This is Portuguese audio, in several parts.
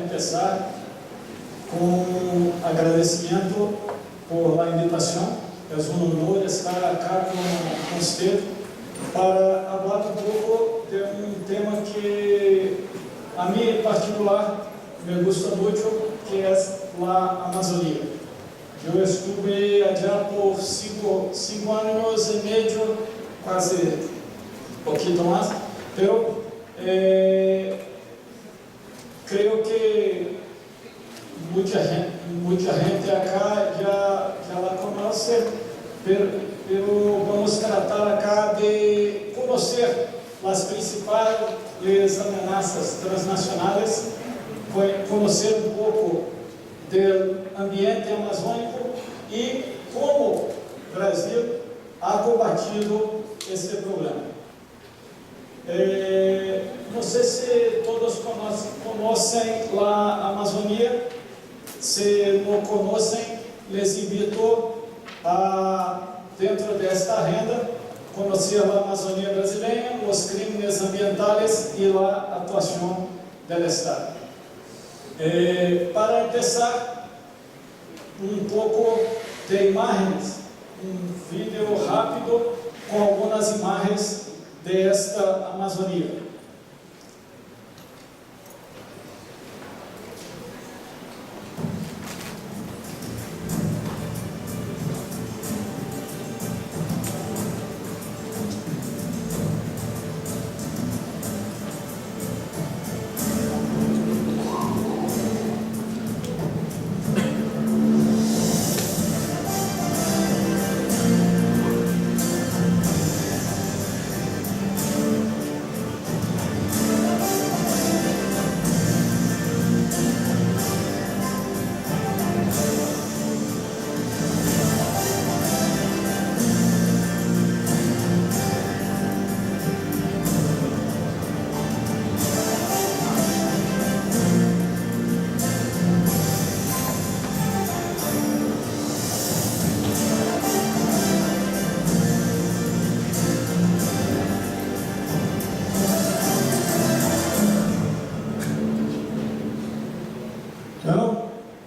empezar com agradecimento por a invitação. É um honor estar aqui com você para falar um pouco de um tema que a mim em particular me gusta muito, que é a Amazônia. Eu estive allá por 5 anos e meio, quase um pouquinho mais, pero creio que muita gente acá já la conhece, pero vamos tratar acá de conhecer as principais ameaças transnacionais, conhecer um pouco do ambiente amazônico e como o Brasil ha combatido esse problema. Não sei se todos conhecem a Amazônia. Se não conhecem, les invito a, dentro desta agenda, conhecer a Amazônia brasileira, os crimes ambientais e a atuação do Estado. Para começar, um pouco de imagens, um vídeo rápido com algumas imagens desta Amazônia.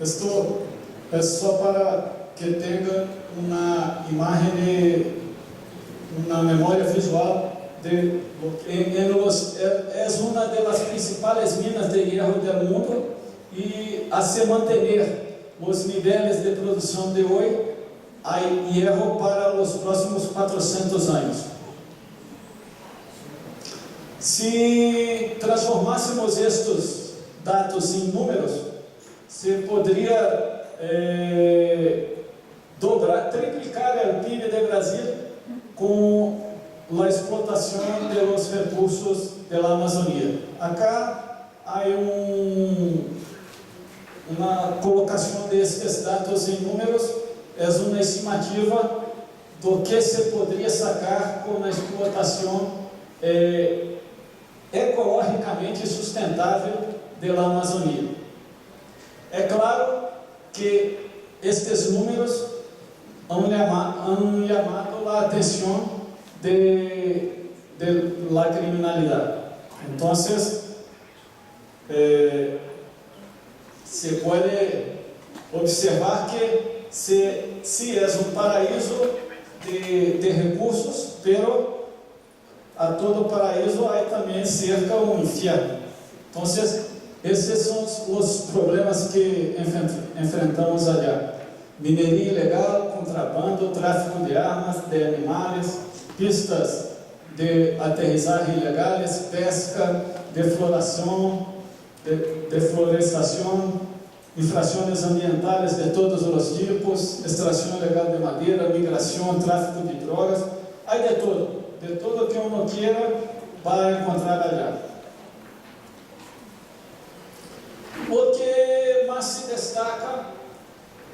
Esto é só para que tenha uma imagem de uma memória visual de é uma das principais minas de hierro do mundo e a se manter os níveis de produção de hoje há hierro para os próximos 400 anos. Se transformássemos estes dados em números, se poderia dobrar, triplicar o PIB do Brasil com a explotação dos recursos da Amazônia. Acá há uma colocação desses dados em números, é uma estimativa do que se poderia sacar com a explotação ecologicamente sustentável da Amazônia. É claro que estes números han chamado a atenção da criminalidade. Então, se pode observar que se é um paraíso de recursos, pero a todo paraíso há também cerca um inferno. Então, esses são os problemas que enfrentamos allá. Mineria ilegal, contrabando, tráfico de armas, de animais, pistas de aterrissagem ilegais, pesca, defloração, deflorestação, infrações ambientais de todos os tipos, extração ilegal de madeira, migração, tráfico de drogas. Há de tudo que uno queira vai encontrar allá. O que mais se destaca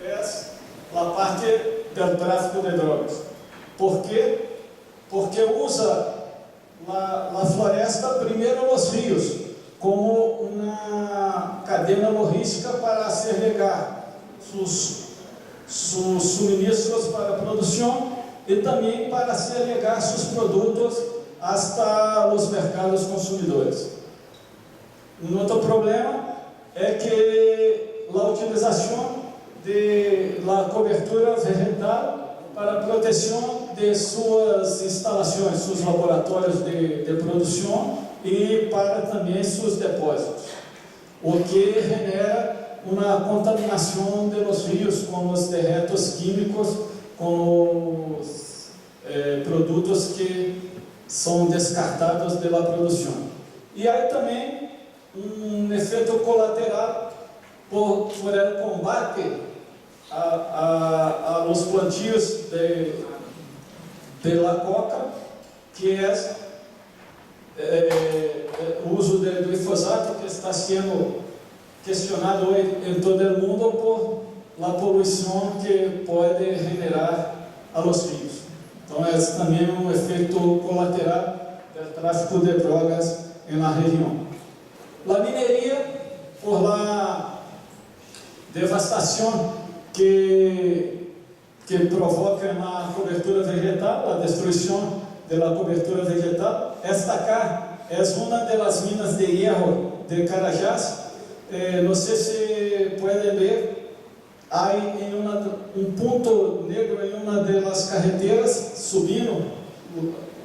é a parte do tráfico de drogas. Por quê? Porque usa a floresta, primeiro os rios, como uma cadeia logística para segregar seus suministros para a produção e também para segregar seus produtos hasta os mercados consumidores. Um outro problema é que a utilização de la cobertura vegetal para proteção de suas instalações, seus laboratórios de produção e para também seus depósitos, o que genera uma contaminação de los rios com os dejetos químicos, com os produtos que são descartados pela produção. E aí também um efeito colateral por el combate a los plantios de la coca, que é o uso do glifosato, que está sendo questionado hoje em todo o mundo por la poluição que pode generar a los rios. Então, esse também é um efeito colateral do tráfico de drogas na região. A mineria, por la devastação que provoca na cobertura vegetal, a destruição da cobertura vegetal. Esta cá é uma das minas de hierro de Carajás. Não sei se podem ver. Há um ponto negro em uma das carreteras, subindo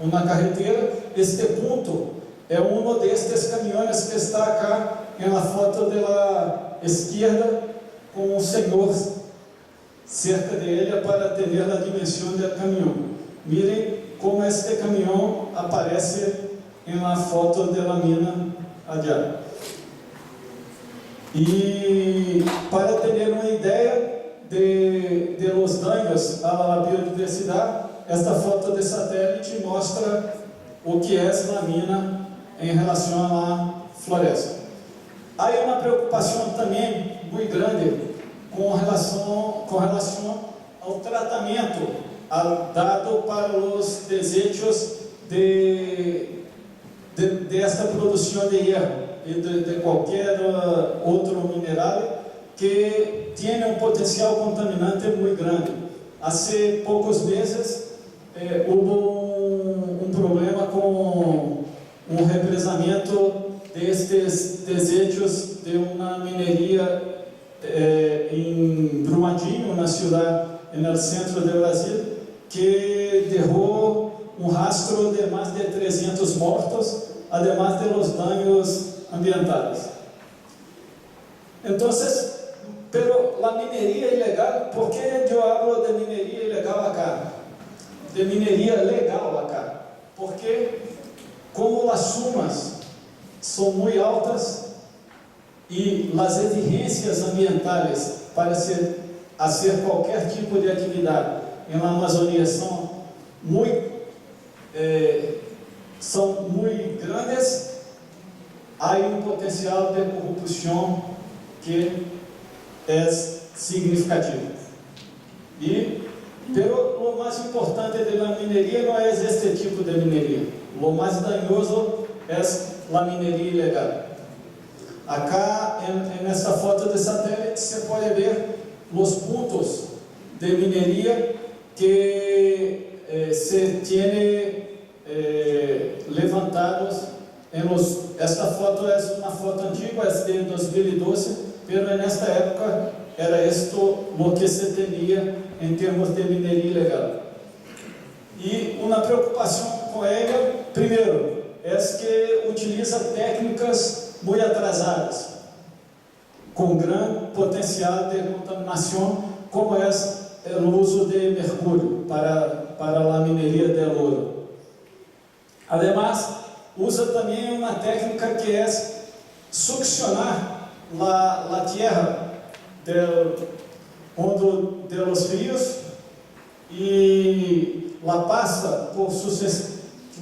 uma carretera. Este ponto é um destes caminhões que está acá na foto da esquerda, com um senhor cerca de ele para ter a dimensão do caminhão. Mirem como este caminhão aparece na foto da mina allá. E para ter uma ideia de los danos à biodiversidade, esta foto de satélite mostra o que é a mina em relação à floresta. Há uma preocupação também muito grande com relação ao tratamento dado para os desechos desta produção de hierro e de qualquer outro mineral que tem um potencial contaminante muito grande. Há poucos meses houve um problema com um represamento destes desechos de uma mineria em Brumadinho, na cidade, no centro do Brasil, que deixou um rastro de mais de 300 mortos, además de los daños ambientales. Entonces, pero la minería ilegal, ¿por qué yo hablo de minería ilegal acá? De minería legal acá. Porque como las sumas son muy altas y las exigencias ambientales para hacer cualquier tipo de atividade na Amazônia são muito grandes, há um potencial de corrupção que é significativo. Pero o mais importante da mineria não é este tipo de mineria. O mais danoso é a mineria ilegal. Acá, nesta foto de satélite, você pode ver os pontos de mineria que se tiene levantados. Esta foto é uma foto antiga, é de 2012, pero nesta época era isto o que se tinha em termos de mineria ilegal. E uma preocupação com ela, primeiro, é que utiliza técnicas muito atrasadas, com grande potencial de contaminação, como é o uso de mercúrio para a mineria de ouro. Además, usa também uma técnica que é succionar a terra de los rios e la passa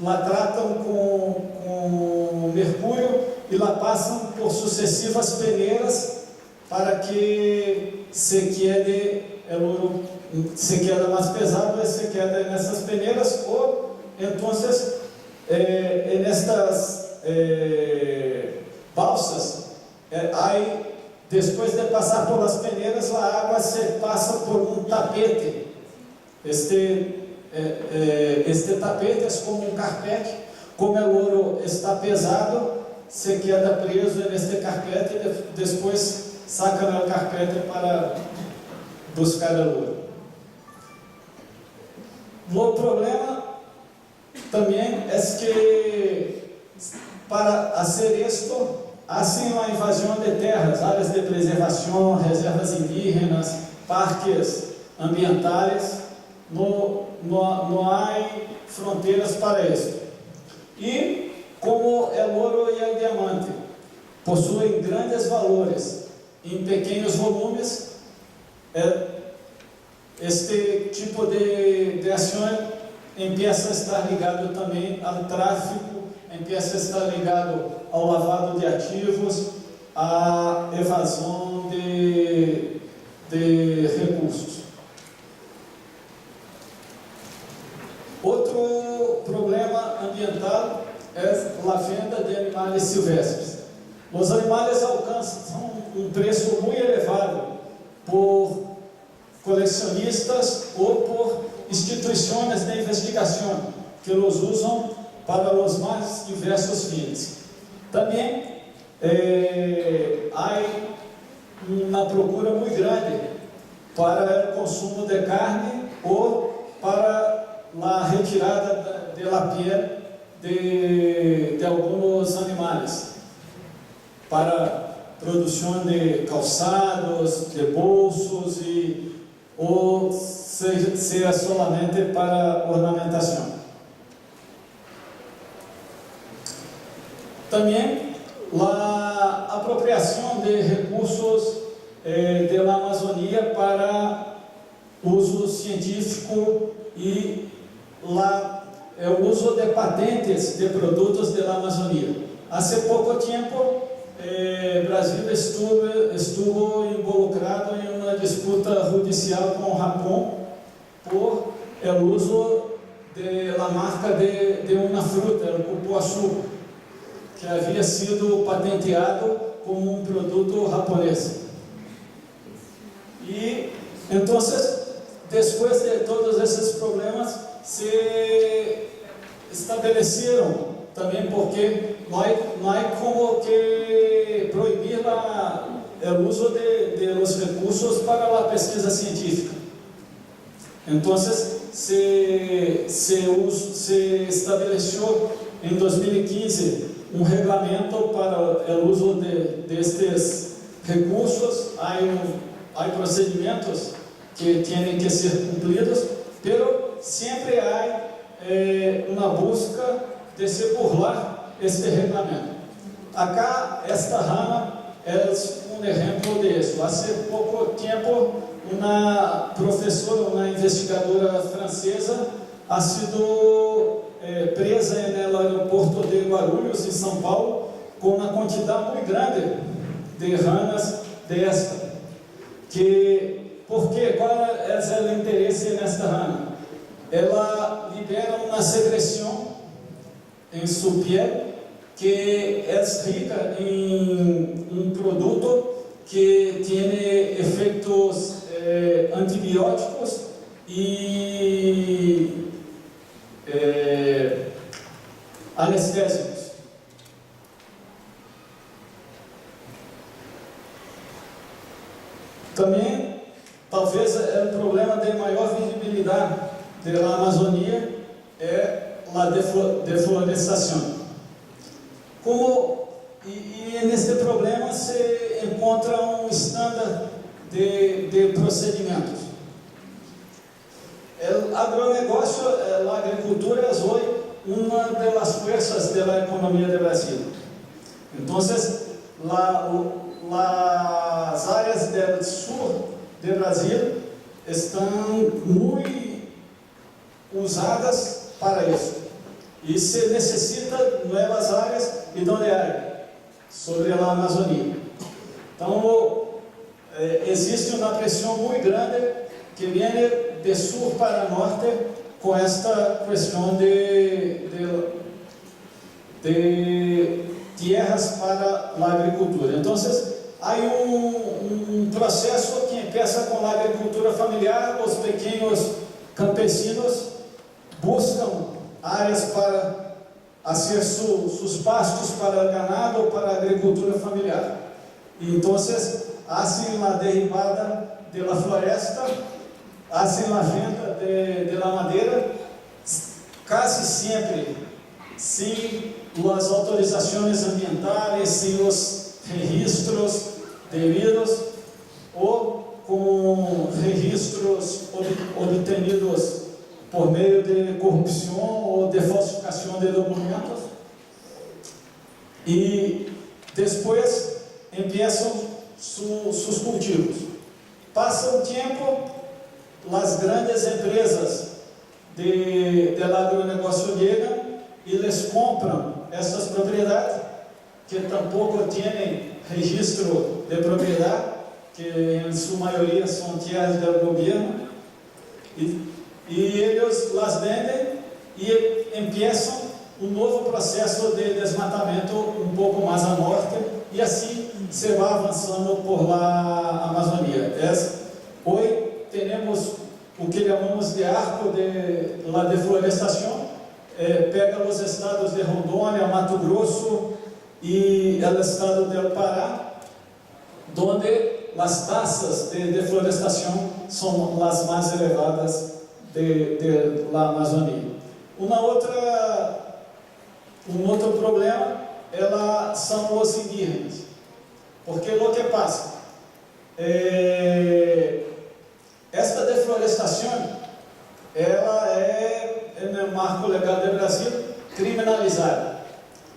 la tratam com mercúrio e la passam por sucessivas peneiras para que se quede o ouro, se queda mais pesado, se queda nessas peneiras, ou então nestas balsas, aí depois de passar por las peneiras, a água se passa por um tapete. Este tapete é como um carpete. Como o ouro está pesado, se queda preso neste carpete e depois saca o carpete para buscar a lua. O problema também é que para fazer isto, hacen uma invasão de terras, áreas de preservação, reservas indígenas, parques ambientais, não há fronteiras para isso. E como o ouro e o diamante possuem grandes valores em pequenos volumes, este tipo de ação empieza a estar ligado também ao tráfico, empieza a estar ligado ao lavado de ativos, à evasão de recursos. Outro problema ambiental é a venda de animais silvestres. Os animais alcançam um preço muito elevado por colecionistas ou por instituições de investigação que os usam para os mais diversos fins. Também há uma procura muito grande para o consumo de carne ou para a retirada da pele de alguns animais, para produção de calçados, de bolsos ou seja solamente para ornamentação. Também a apropriação de recursos da Amazônia para uso científico e o uso de patentes de produtos da Amazônia. Há pouco tempo, o Brasil estuvo involucrado em uma disputa judicial com o Japão por o uso da marca de uma fruta, o cupuaçu, que havia sido patenteado como um produto japonês. E, então, depois de todos esses problemas, se estabeleceram também, porque não há como que proibir o uso de los recursos para a pesquisa científica. Então, se estabeleceu em 2015 um regulamento para o uso destes recursos. Há procedimentos que têm que ser cumpridos, mas sempre há uma busca de se burlar este regulamento. Acá, esta rama é um exemplo disso. Há pouco tempo, uma professora, uma investigadora francesa, ha sido presa no aeroporto de Guarulhos, em São Paulo, com uma quantidade muito grande de ranas desta. Por quê? Qual é o interesse nesta rana? Ela libera uma secreção em sua pele que é rica em um produto que tem efeitos antibióticos e anestésicos. Também, talvez o problema de maior visibilidade da Amazônia é a deflorestação. E nesse problema se encontra um estándar de procedimentos. O agronegócio, a agricultura é hoje uma das forças da economia do Brasil. Então, as áreas do sul do Brasil estão muito usadas para isso. E se necessita novas áreas e onde há sobre a Amazônia. Então, existe uma pressão muito grande que vem de sul para norte com esta questão de terras para a agricultura. Então, há um processo que começa com a agricultura familiar. Os pequenos campesinos buscam áreas para hacer sus pastos para el ganado o para a agricultura familiar. E então, hacen la derribada de la floresta, hacen la venda de la madeira, casi sempre sem as autorizações ambientais, sem os registros devidos, ou com registros obtenidos por meio de corrupção ou de falsificação de documentos. E depois começam seus cultivos. Passa o tempo, as grandes empresas do agronegócio chegam e les compram essas propriedades, que tampouco têm registro de propriedade, que em sua maioria são terras do governo, e eles las vendem e começam um novo processo de desmatamento um pouco mais à norte, e assim se vai avançando por la Amazônia. Hoje temos o que chamamos de arco de la deflorestação, pega os estados de Rondônia, Mato Grosso e o estado do Pará, onde as taxas de deflorestação são as mais elevadas de la Amazônia. Um outro problema são os indígenas, porque o que passa? Esta deflorestação, ela no marco legal do Brasil, criminalizada,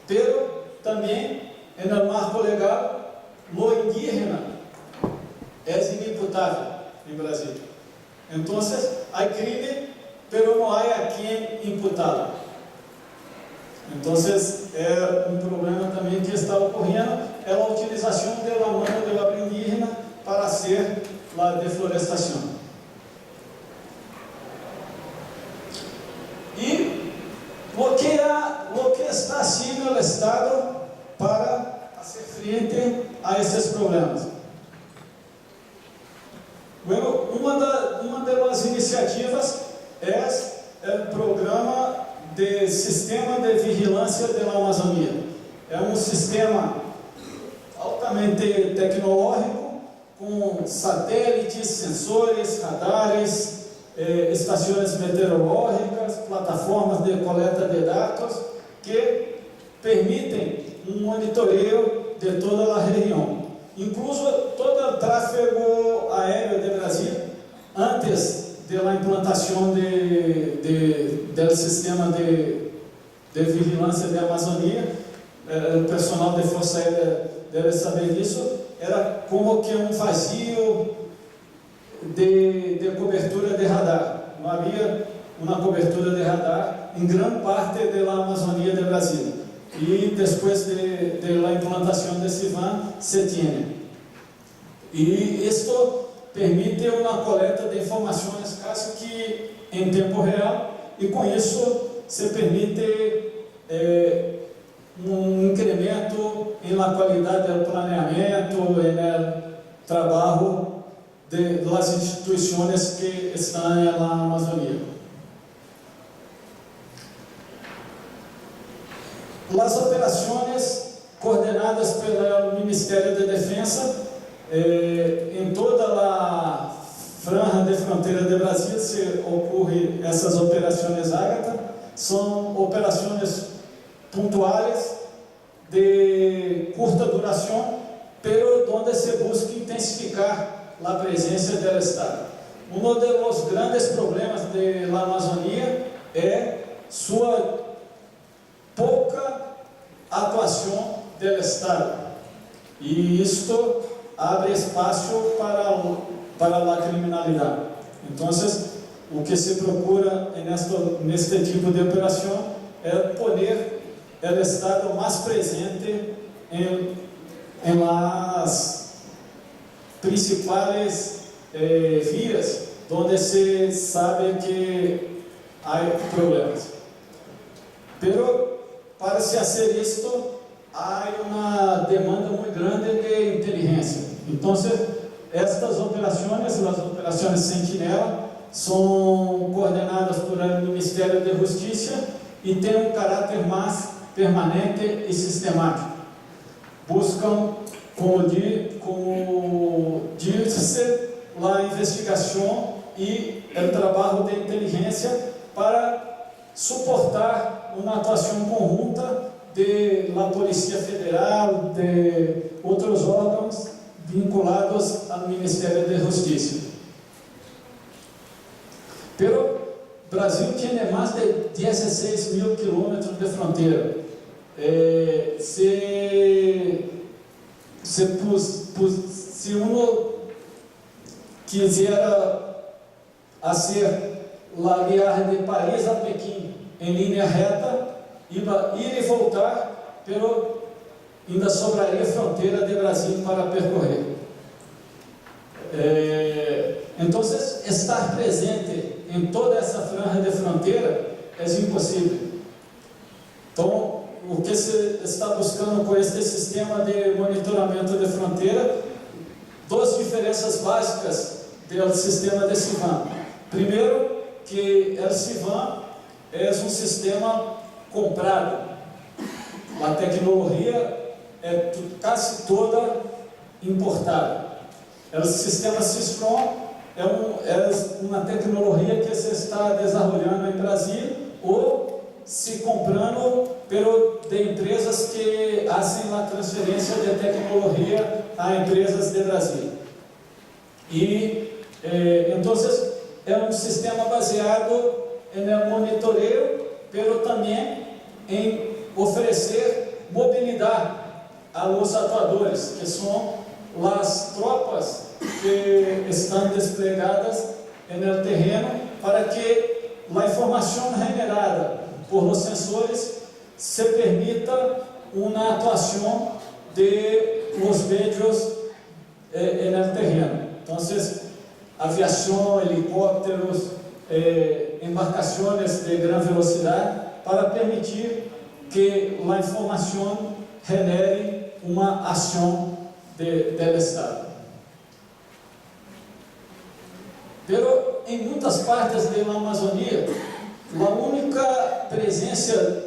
pero também no marco legal, o indígena é inimputável em Brasil. Então, há crime, pero não há a quem imputá-lo. Então, é um problema também que está ocorrendo, é a utilização da mão do obra indígena para ser a deflorestação. E o que está haciendo o Estado para fazer frente a esses problemas? Bueno, uma das iniciativas é o programa de Sistema de Vigilância da Amazônia. É um sistema altamente tecnológico, com satélites, sensores, radares, estações meteorológicas, plataformas de coleta de dados, que permitem um monitoreio de toda a região. Incluso todo o tráfego aéreo do Brasil, antes da implantação do sistema de vigilância da Amazônia, o pessoal de Força Aérea deve saber disso, era como que um vazio de cobertura de radar. Não havia uma cobertura de radar em grande parte da Amazônia do Brasil. E depois da implantação desse van, se tinha. E isto permite uma coleta de informações quase que em tempo real, e com isso se permite um incremento na qualidade do planeamento e no trabalho das instituições que estão na Amazônia. As operações coordenadas pelo Ministério da Defesa em toda a franja de fronteira do Brasil se ocorre essas operações Ágata, são operações pontuais de curta duração, pero onde se busca intensificar a presença do Estado. Um dos grandes problemas da Amazônia é sua pouca atuação do Estado, e isto abre espaço para a criminalidade. Então, o que se procura neste tipo de operação é poner o Estado mais presente em las principais vias onde se sabe que há problemas. Pero para se fazer isto, há uma demanda muito grande de inteligência. Então, estas operações, as operações Sentinela, são coordenadas por o Ministério da Justiça e têm um caráter mais permanente e sistemático. Buscam, como diz-se, a investigação e o trabalho de inteligência para suportar uma atuação conjunta da Polícia Federal, de outros órgãos vinculados ao Ministério da Justiça. Pero Brasil tem mais de 16 mil quilômetros de fronteira. Se uno quisera fazer a viagem de Paris a Pequim em linha reta, iba ir e voltar, pero ainda sobraria fronteira de Brasil para percorrer. Então, estar presente em toda essa franja de fronteira é impossível. Então, o que se está buscando com este sistema de monitoramento de fronteira? Duas diferenças básicas do sistema de CIVAM. Primeiro, que o CIVAM é um sistema comprado. A tecnologia é quase toda importada. O sistema SISCOM é uma tecnologia que se está desenvolvendo em Brasil ou se comprando de empresas que fazem a transferência de tecnologia a empresas de Brasil. E, então, é um sistema baseado no monitoreio, pero também em oferecer mobilidade aos atuadores, que são as tropas que estão desplegadas no terreno, para que a informação generada por os sensores se permita uma atuação de los meios no terreno. Então, aviação, helicópteros, embarcações de grande velocidade, para permitir que a informação genere uma ação do Estado. Pero em muitas partes da Amazônia, a única presença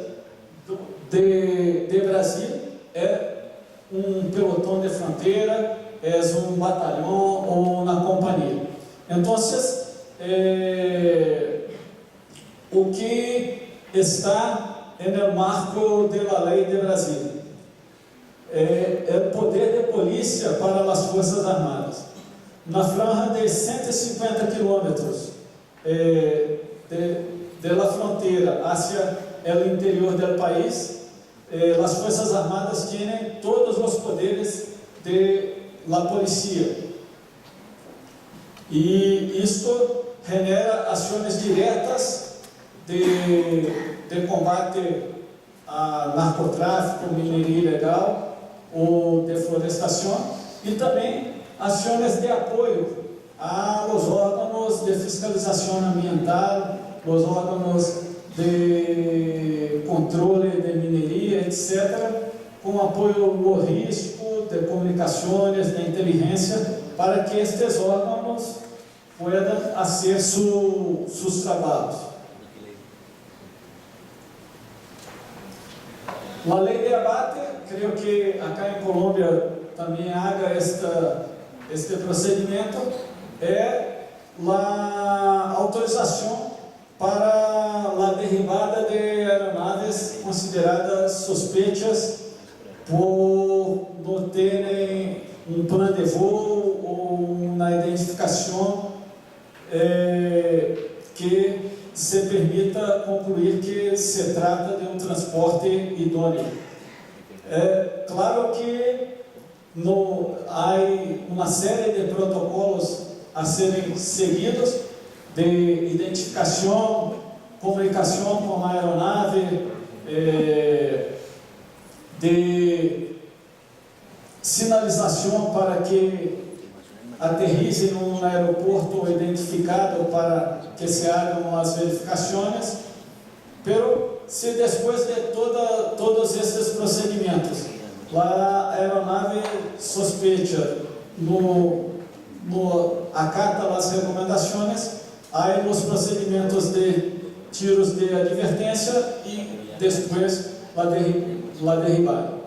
de Brasil é um pelotão de fronteira, é um batalhão ou uma companhia. Então, o que está no marco da lei de Brasil é o poder de polícia para as Forças Armadas. Na franja de 150 quilômetros da fronteira hacia o interior do país, as Forças Armadas têm todos os poderes da polícia. E isto genera ações diretas de combate a narcotráfico, mineria ilegal ou deforestação, e também ações de apoio aos órgãos de fiscalização ambiental, os órgãos de controle de mineria, etc., com apoio logístico, de comunicações, de inteligência, para que estes órgãos puedan hacer sus trabajos. La ley de abate, creo que acá en Colombia también haga este procedimiento, es la autorización para la derribada de aeronaves consideradas sospechas por no terem um plano de voo ou uma identificação que se permita concluir que se trata de um transporte idôneo. Claro que há uma série de protocolos a serem seguidos de identificação, comunicação com a aeronave, de sinalização para que aterrize num aeroporto identificado para que se hagam as verificações, pero se depois de todos esses procedimentos a aeronave sospecha acata as recomendações, há os procedimentos de tiros de advertência e depois la derribaram.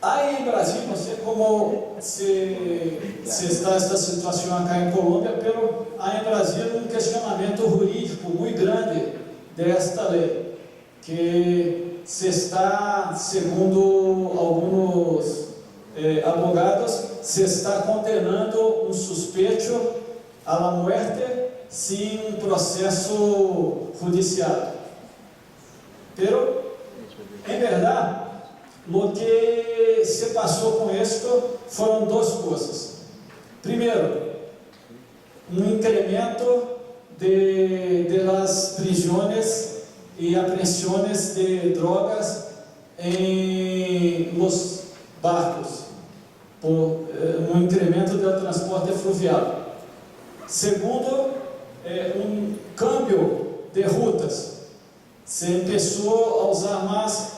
Aí em Brasil, não sei como se está esta situação aqui em Colômbia, pero há em Brasil um questionamento jurídico muito grande desta lei, que se está, segundo alguns abogados, se está condenando um suspeito à morte sem um processo judicial. Pero, em verdade, o que se passou com isto foram duas coisas. Primeiro, um incremento de las prisões e apreensões de drogas em los barcos, por um incremento do transporte fluvial. Segundo, um câmbio de rutas. Se começou a usar mais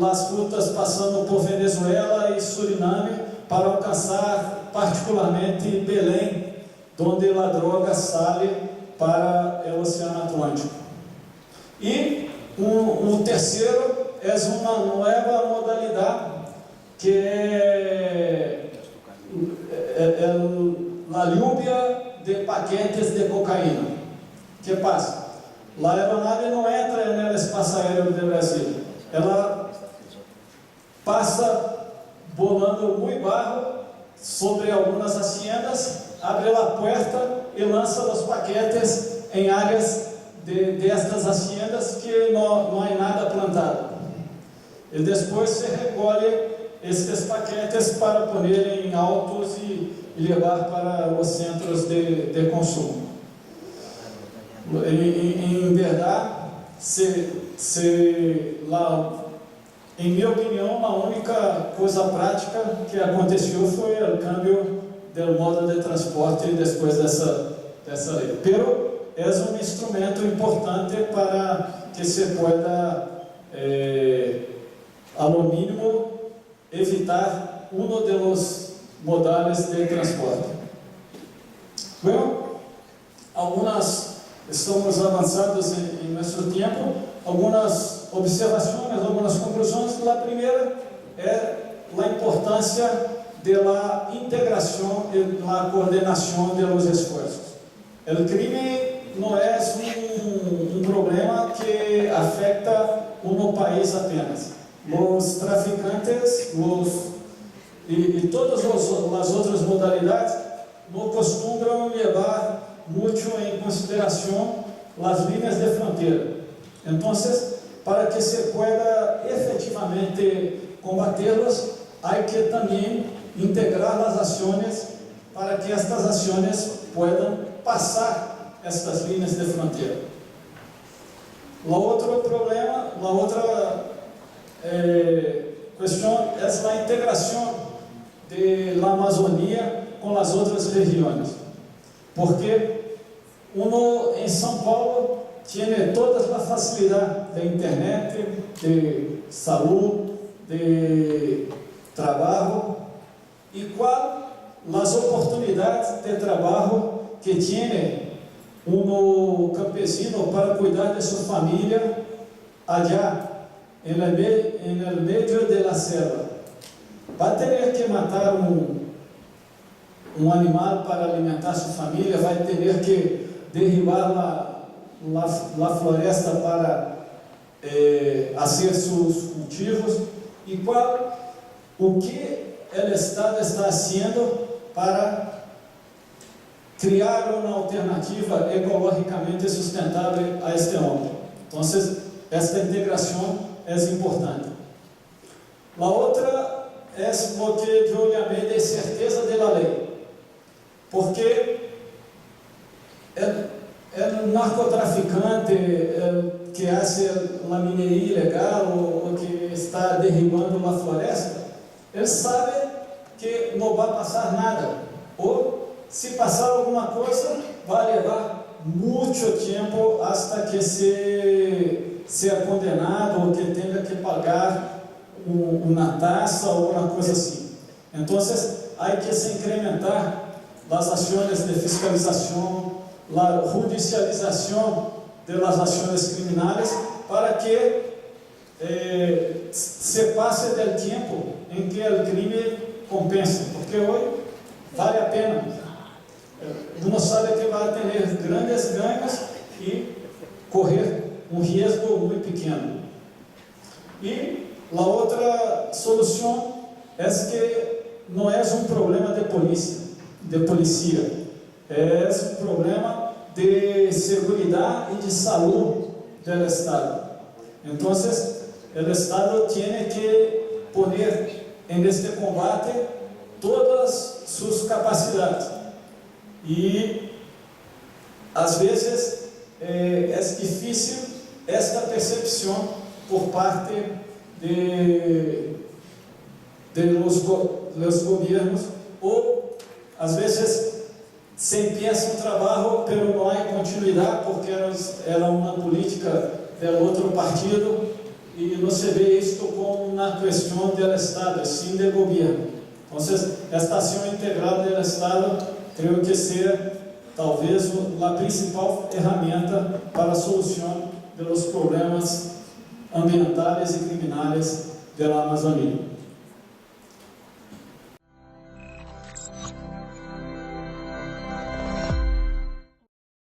as rutas passando por Venezuela e Suriname para alcançar particularmente Belém, onde a droga sai para o Oceano Atlântico. E um terceiro é uma nova modalidade que é a lluvia de paquetes de cocaína. Que passa? A aeronave não entra no espaço aéreo do Brasil. Ela passa volando muito baixo sobre algumas haciendas, abre a porta e lança os paquetes em áreas destas haciendas que não há nada plantado. E depois se recolhe estes paquetes para pôr em autos e levar para os centros de consumo. Em verdade, em minha opinião, a única coisa prática que aconteceu foi o câmbio do modo de transporte depois dessa lei. Pero é um instrumento importante para que se pueda, ao mínimo, evitar um dos modais de transporte. Bueno, estamos avançados em nosso tempo. Algumas observações, algumas conclusões. A primeira é a importância da integração e da coordenação dos esforços. O crime não é um problema que afeta um país apenas. Os traficantes e todas as outras modalidades não costumam levar muito em consideração as linhas de fronteira. Então, para que se pueda efetivamente combatê-los, há que também integrar as ações para que estas ações puedan passar estas linhas de fronteira. O outro problema, a outra questão é a integração da Amazônia com as outras regiões, porque em São Paulo tem toda a facilidade de internet, de saúde, de trabalho, e qual as oportunidades de trabalho que tem campesino para cuidar de sua família allá en el medio de la selva. Vai ter que matar um animal para alimentar sua família, vai ter que derribar a floresta para fazer seus cultivos. E o que o Estado está fazendo para criar uma alternativa ecologicamente sustentável a este homem? Então, esta integração é importante. A outra é o que eu chamei de certeza da lei, porque o narcotraficante que faz a mineria ilegal ou que está derribando uma floresta, ele sabe que não vai passar nada, ou se passar alguma coisa, vai levar muito tempo até que seja condenado ou que tenha que pagar uma taxa ou uma coisa assim. Então, há que se incrementar as ações de fiscalização, a judicialização das ações criminais, para que se passe del tempo em que o crime compensa, porque hoje vale a pena. Uno sabe que vai ter grandes ganhos e correr um risco muito pequeno. E a outra solução é que não é um problema de polícia, é um problema de segurança e de saúde do Estado. Então, o Estado tem que poner em este combate todas suas capacidades. E, às vezes, é difícil esta percepção por parte de los governos, ou, às vezes, se empieza um trabalho, mas não há continuidade, porque era uma política do outro partido, e não se vê isto como uma questão do Estado, sim do governo. Então, esta ação integral do Estado, creio que ser talvez a principal ferramenta para a solução dos problemas ambientais e criminais da Amazônia.